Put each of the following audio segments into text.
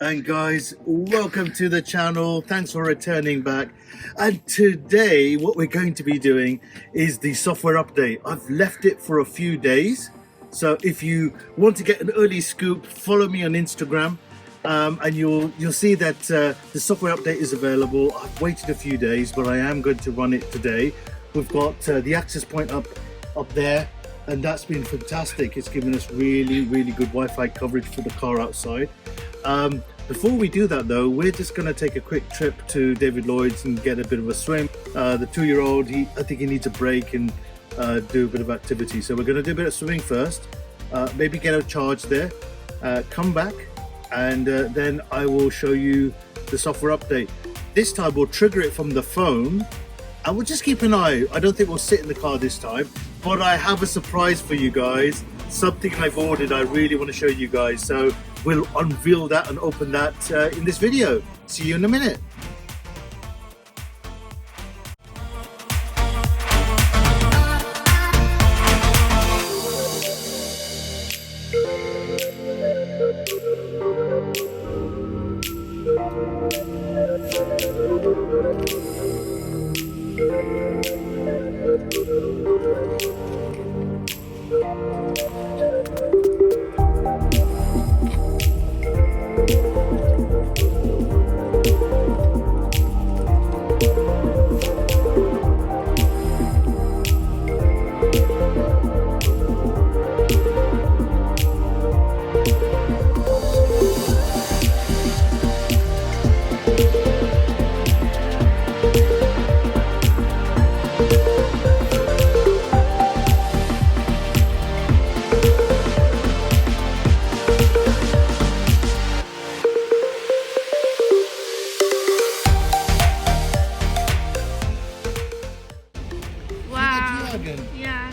And guys, welcome to the channel. Thanks for returning back. And today what we're going to be doing is the software update. I've left it for a few days, so if you want to get an early scoop, follow me on Instagram, and you'll see that the software update is available. I've waited a few days, but I am going to run it today. We've got the access point up there, and that's been fantastic. It's given us really good Wi-Fi coverage for the car outside. Before we do that though, we're just going to take a quick trip to David Lloyd's and get a bit of a swim. The 2-year-old, I think he needs a break and do a bit of activity. So we're going to do a bit of swimming first, maybe get a charge there, come back, and then I will show you the software update. This time we'll trigger it from the phone, and we'll just keep an eye. I don't think we'll sit in the car this time, but I have a surprise for you guys. Something I've ordered I really want to show you guys. So we'll unveil that and open that in this video. See you in a minute. Yeah.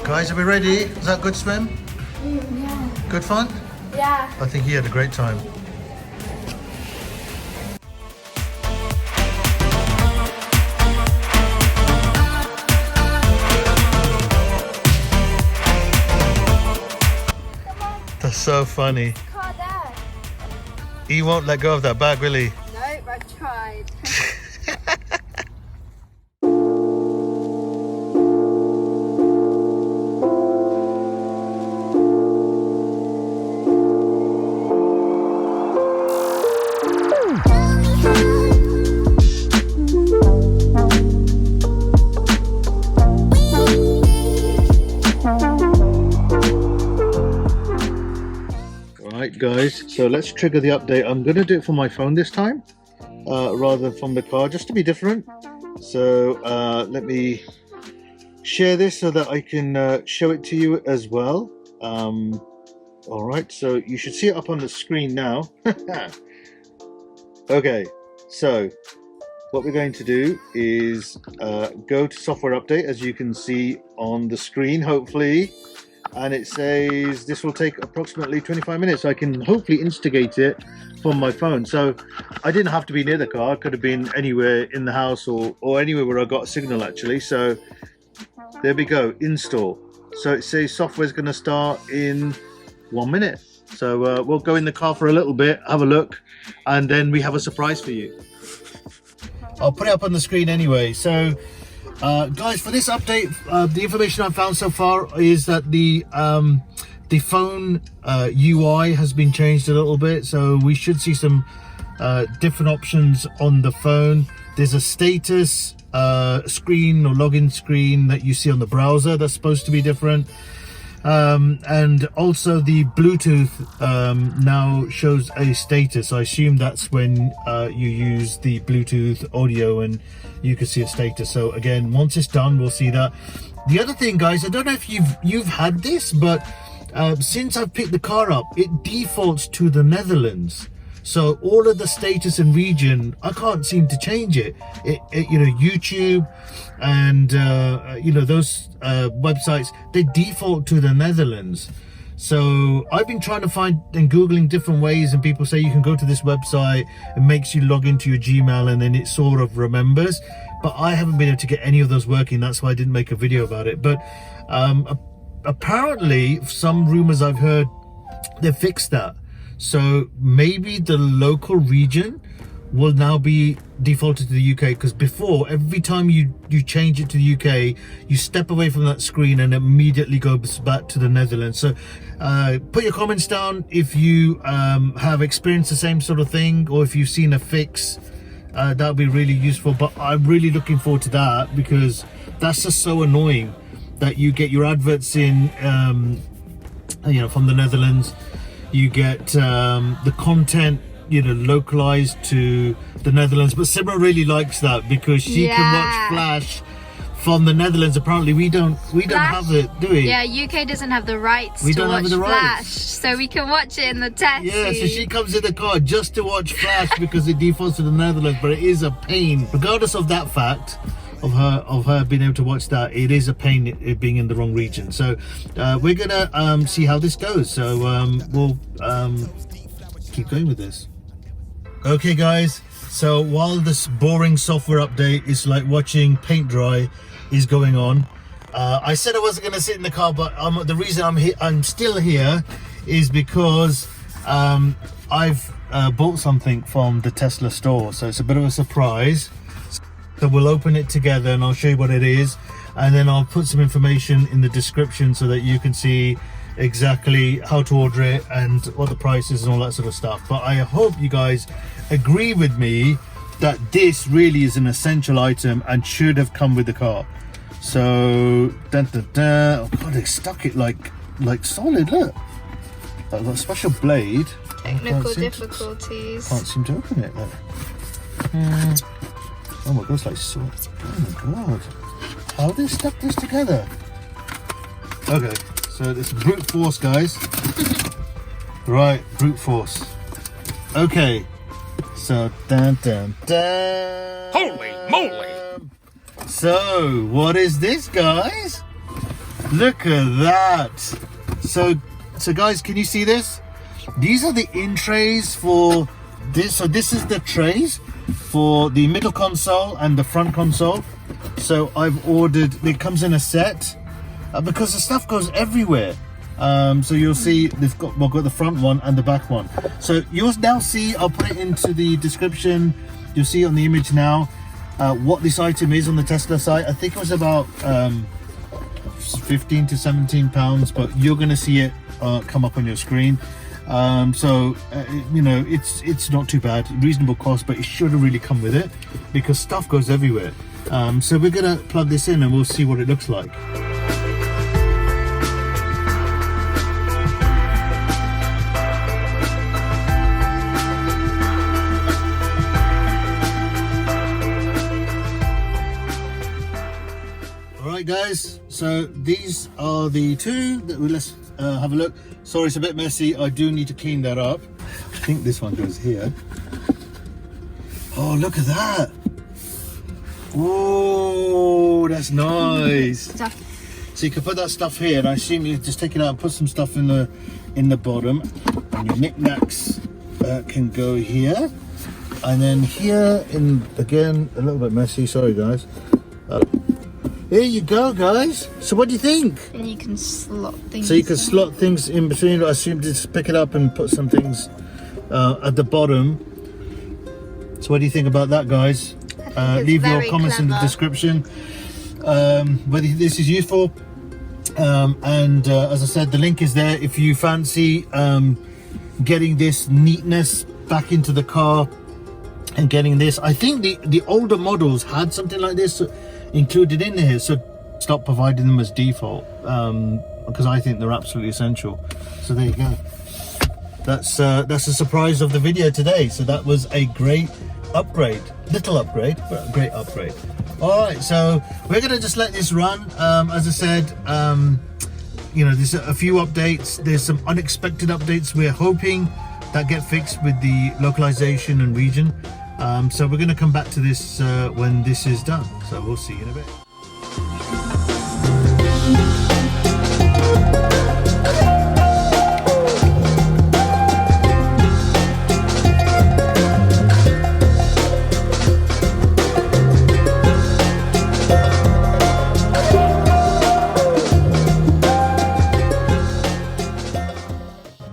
Guys, are we ready? Was that a good swim? Yeah. Good fun? Yeah. I think he had a great time. That's so funny. Car there. He won't let go of that bag, will he? Nope, I've tried. Right guys, so let's trigger the update. I'm going to do it from my phone this time rather than from the car, just to be different. So let me share this so that I can show it to you as well. All right, so you should see it up on the screen now. Okay, so what we're going to do is go to software update, as you can see on the screen, hopefully. And it says this will take approximately 25 minutes. I can hopefully instigate it from my phone. So I didn't have to be near the car. I could have been anywhere in the house or anywhere where I got a signal actually. So there we go, install. So it says software is going to start in 1 minute. So we'll go in the car for a little bit, have a look, and then we have a surprise for you. I'll put it up on the screen anyway. So guys, for this update, the information I've found so far is that the phone UI has been changed a little bit, so we should see some different options on the phone. There's a status screen or login screen that you see on the browser that's supposed to be different. And also the Bluetooth now shows a status. I assume that's when you use the Bluetooth audio and you can see a status. So again, once it's done, we'll see that. The other thing, guys, I don't know if you've had this, but since I've picked the car up, it defaults to the Netherlands. So all of the status and region, I can't seem to change it. You know, YouTube and you know, those websites, they default to the Netherlands. So I've been trying to find and Googling different ways, and people say you can go to this website, it makes you log into your Gmail and then it sort of remembers. But I haven't been able to get any of those working. That's why I didn't make a video about it. But apparently, some rumors I've heard, they fixed that. So maybe the local region will now be defaulted to the UK, because before, every time you change it to the UK, you step away from that screen and immediately goes back to the Netherlands. So put your comments down if you have experienced the same sort of thing, or if you've seen a fix. That would be really useful. But I'm really looking forward to that, because that's just so annoying that you get your adverts in you know, from the Netherlands. You get the content, you know, localized to the Netherlands. But Simra really likes that, because she can watch Flash from the Netherlands. Apparently we don't have it, do we? Yeah, UK doesn't have the rights to watch Flash, so we can watch it in the taxi. Yeah, so she comes in the car just to watch Flash because it defaults to the Netherlands. But it is a pain, regardless of that fact, of her being able to watch that. It is a pain, it being in the wrong region. So we're gonna see how this goes. So we'll keep going with this. Okay guys, so while this boring software update is like watching paint dry is going on, I said I wasn't going to sit in the car, but the reason I'm still here is because I've bought something from the Tesla store. So it's a bit of a surprise. So we'll open it together and I'll show you what it is, and then I'll put some information in the description so that you can see exactly how to order it and what the price is and all that sort of stuff. But I hope you guys agree with me that this really is an essential item and should have come with the car. So oh god, they stuck it like solid. Look, I've got a special blade. Technical difficulties. Can't seem to open it. Oh my god, it's like so. Oh my god, how they stuck this together? Okay, so it's brute force, guys. Right, brute force. Okay, so dun. Holy moly! So what is this, guys? Look at that. So guys, can you see this? These are the in trays for this. So this is the trays for the middle console and the front console. So I've ordered, it comes in a set because the stuff goes everywhere. So you'll see we've got the front one and the back one. So you'll now see, I'll put it into the description, you'll see on the image now what this item is on the Tesla site. I think it was about 15 to 17 pounds, but you're going to see it come up on your screen. You know, it's not too bad, reasonable cost, but it should have really come with it because stuff goes everywhere. So we're going to plug this in and we'll see what it looks like. Alright guys, so these are the two that let's have a look. Sorry, it's a bit messy. I do need to clean that up. I think this one goes here. Oh, look at that. Oh, that's nice. So you can put that stuff here, and I assume you just take it out and put some stuff in the bottom, and your knickknacks can go here, and then here again a little bit messy. Sorry guys. There you go, guys. So what do you think? And you can slot things. So you can slot things in between. I assume just pick it up and put some things at the bottom. So what do you think about that, guys? Leave your comments in the description whether this is useful. And as I said, the link is there if you fancy getting this neatness back into the car and getting this. I think the older models had something like this included in here, so stop providing them as default. because I think they're absolutely essential. So there you go. That's a surprise of the video today. So that was a great upgrade, little upgrade, but a great upgrade. All right, so we're gonna just let this run. As I said, you know, there's a few updates. There's some unexpected updates we're hoping that get fixed with the localization and region. So we're gonna come back to this when this is done. So we'll see you in a bit.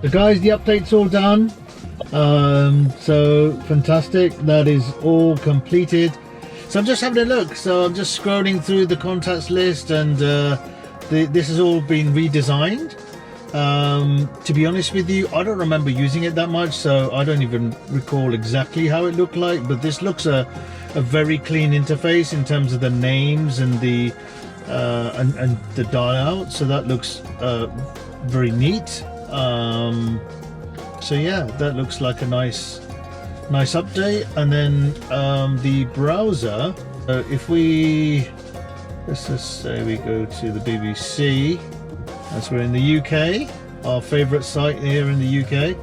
So guys, the update's all done. So fantastic, that is all completed. So I'm just having a look. So I'm just scrolling through the contacts list, and this has all been redesigned. To be honest with you, I don't remember using it that much, so I don't even recall exactly how it looked like, but this looks a very clean interface in terms of the names and the dial out. So that looks very neat. So yeah, that looks like a nice update. And then the browser, if let's just say we go to the BBC, as we're in the UK, our favorite site here in the UK.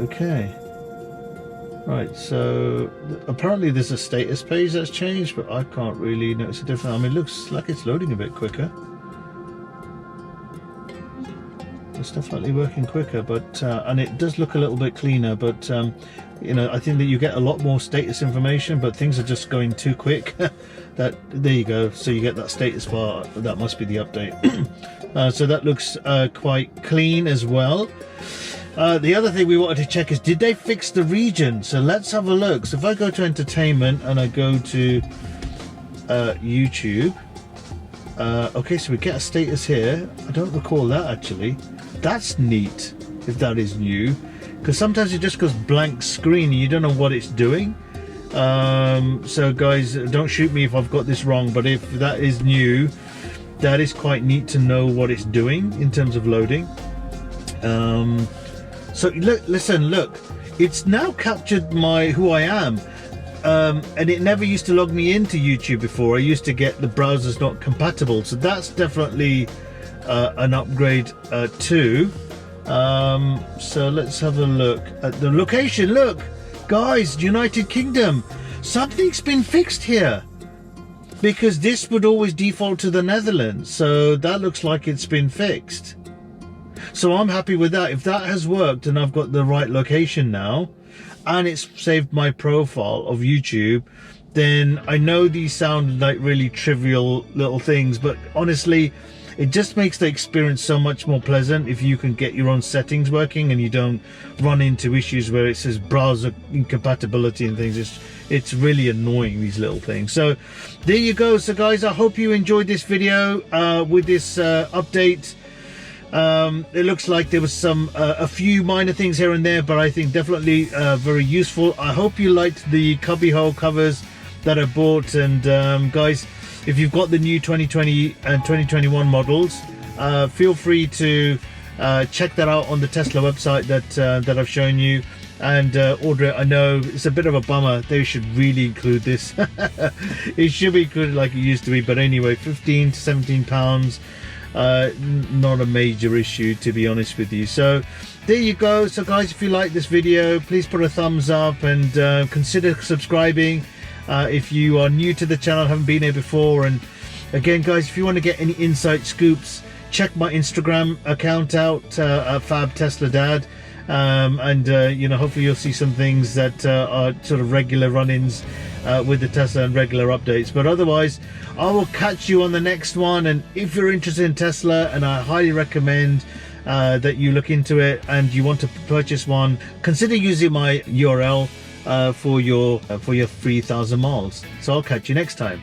Okay, right, so apparently there's a status page that's changed, but I can't really notice a difference. I mean, it looks like it's loading a bit quicker. It's definitely working quicker, but and it does look a little bit cleaner, but you know, I think that you get a lot more status information, but things are just going too quick. That there you go, so you get that status bar. That must be the update. So that looks quite clean as well. The other thing we wanted to check is, did they fix the region? So let's have a look. So if I go to entertainment and I go to YouTube, okay, so we get a status here. I don't recall that actually. That's neat, if that is new, because sometimes it just goes blank screen and you don't know what it's doing. So guys, don't shoot me if I've got this wrong, but if that is new, that is quite neat to know what it's doing in terms of loading. So look, it's now captured who I am. And it never used to log me into YouTube before. I used to get the browsers not compatible, so that's definitely an upgrade too. So let's have a look at the location. Look guys, United Kingdom, something's been fixed here, because this would always default to the Netherlands, so that looks like it's been fixed. So I'm happy with that. If that has worked and I've got the right location now, and it's saved my profile of YouTube, then I know these sound like really trivial little things, but honestly, it just makes the experience so much more pleasant if you can get your own settings working and you don't run into issues where it says browser incompatibility and things. It's really annoying, these little things. So there you go. So guys, I hope you enjoyed this video with this update. It looks like there was a few minor things here and there, but I think definitely very useful. I hope you liked the cubbyhole covers that I bought, and guys, if you've got the new 2020 and 2021 models, feel free to check that out on the Tesla website that I've shown you, and order it. I know it's a bit of a bummer, they should really include this. It should be included like it used to be, but anyway, 15 to 17 pounds. Not a major issue, to be honest with you. So there you go. So guys, if you like this video, please put a thumbs up and consider subscribing if you are new to the channel, haven't been here before. And again guys, if you want to get any insight scoops, check my Instagram account out at Fab Tesla Dad, and you know, hopefully you'll see some things that are sort of regular run-ins with the Tesla and regular updates. But otherwise, I will catch you on the next one. And if you're interested in Tesla, and I highly recommend that you look into it, and you want to purchase one, consider using my URL for your 3,000 miles. So I'll catch you next time.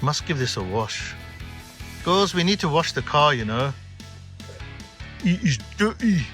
Must give this a wash. Girls, we need to wash the car, you know. It is dirty.